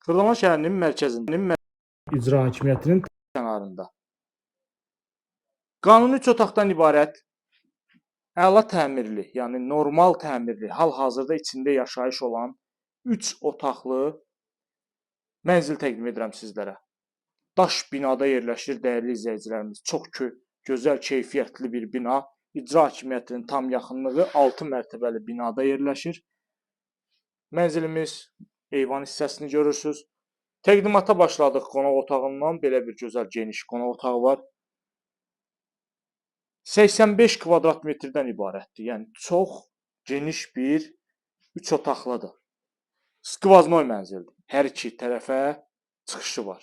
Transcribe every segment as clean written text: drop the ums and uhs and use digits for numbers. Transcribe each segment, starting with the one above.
Xırdalan şəhərinin mərkəzinin icra hakimiyyətinin kənarında. Qanuni 3 otaqdan ibarət əla təmirli, yəni normal təmirli, hal-hazırda içində yaşayış olan 3 otaqlı mənzil təqdim edirəm sizlərə. Daş binada yerləşir dəyərli izləyicilərimiz. Çox gözəl, keyfiyyətli bir bina. İcra hakimiyyətinin tam yaxınlığı 6 mərtəbəli binada yerləşir. Mənzilimiz eyvan hissəsini görürsüz. Təqdimata başladıq qonaq otağından. Belə bir gözəl geniş qonaq otağı var. 85 kvadrat metrdən ibarətdir. Yəni çox geniş bir 3 otaqlıdır. Skvoznoy mənzildir. Hər iki tərəfə çıxışı var.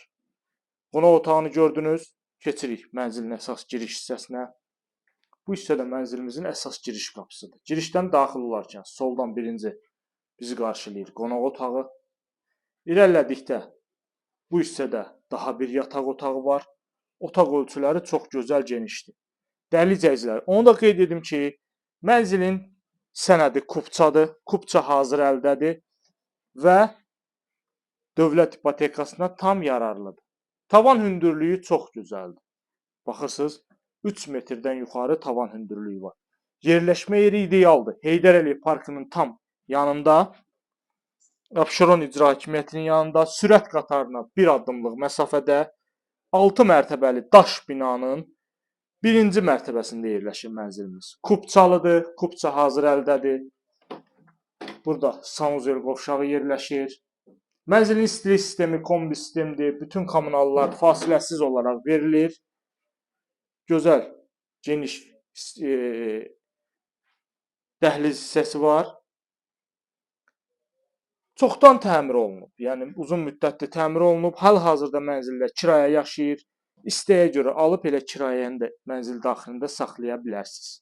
Qonaq otağını gördünüz. Keçirik mənzilin əsas giriş hissəsinə. Bu hissədə mənzilimizin əsas giriş qapısıdır. Girişdən daxil olarkən soldan birinci bizi qarşılayır qonaq otağı. İrəlilədikdə bu hissədə daha bir yataq otağı var. Otaq ölçüləri çox gözəl genişdir. Dəyərli izləyicilər, onu da qeyd edim ki, mənzilin sənədi kupçadır. Kupça hazır əldədir və dövlət ipotekasına tam yararlıdır. Tavan hündürlüyü çox gözəldir. Baxırsınız, 3 metrdən yuxarı tavan hündürlüyü var. Yerləşmə yeri idealdır. Heydər Əliyev parkının tam yanında, Abşeron icra hakimiyyətinin yanında, sürət qatarına bir addımlıq məsafədə 6 mərtəbəli daş binanın birinci mərtəbəsində yerləşir mənzilimiz. Kupçalıdır, kupça hazır əldədir. Burada sanuzel qovşağı yerləşir. Mənzilin istilik sistemi kombi sistemdir. Bütün kommunallar fasiləsiz olaraq verilir. Gözəl, geniş dəhliz hissəsi var. Çoxdan təmir olunub. Yəni uzun müddətli təmir olunub. Hal-hazırda mənzildə kirayə yaşayır. İstəyə görə alıb elə kirayəni də mənzil daxilində saxlaya bilərsiniz.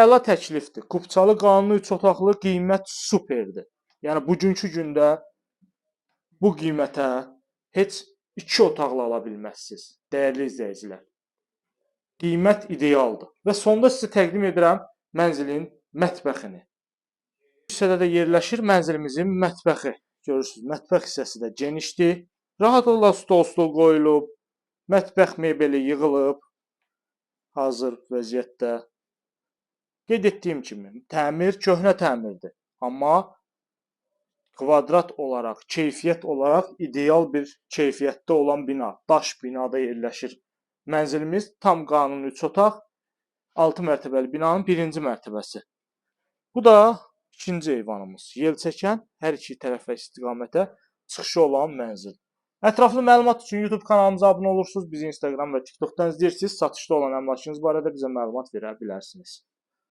Əla təklifdir. Kupçalı qanuni 3 otaqlı qiymət superdir. Yəni bugünkü gündə bu qiymətə heç 2 otaqlı ala bilməzsiniz. Dəyərli izləyicilər. Qiymət idealdır. Və sonda sizə təqdim edirəm mənzilin mətbəxini. Bu hissədə də yerləşir mənzilimizin mətbəxi. Görürsünüz, mətbəx hissəsi də genişdir. Rahat olaraq stol qoyulub. Mətbəx mebeli yığılıb, hazır vəziyyətdə. Qeyd etdiyim kimi, təmir köhnə təmirdir. Amma kvadrat olaraq, keyfiyyət olaraq ideal bir keyfiyyətdə olan bina. Daş binada yerləşir. Mənzilimiz tam qanuni 3 otaq, 6 mərtəbəli binanın birinci mərtəbəsi. Bu da ikinci eyvanımız. Yel çəkən hər iki tərəfə istiqamətə çıxışı olan mənzil. Ətraflı məlumat üçün YouTube kanalımıza abunə olursunuz. Bizi Instagram və TikTokdan izləyirsiniz. Satışda olan əmlakınız barədə bizə məlumat verə bilərsiniz.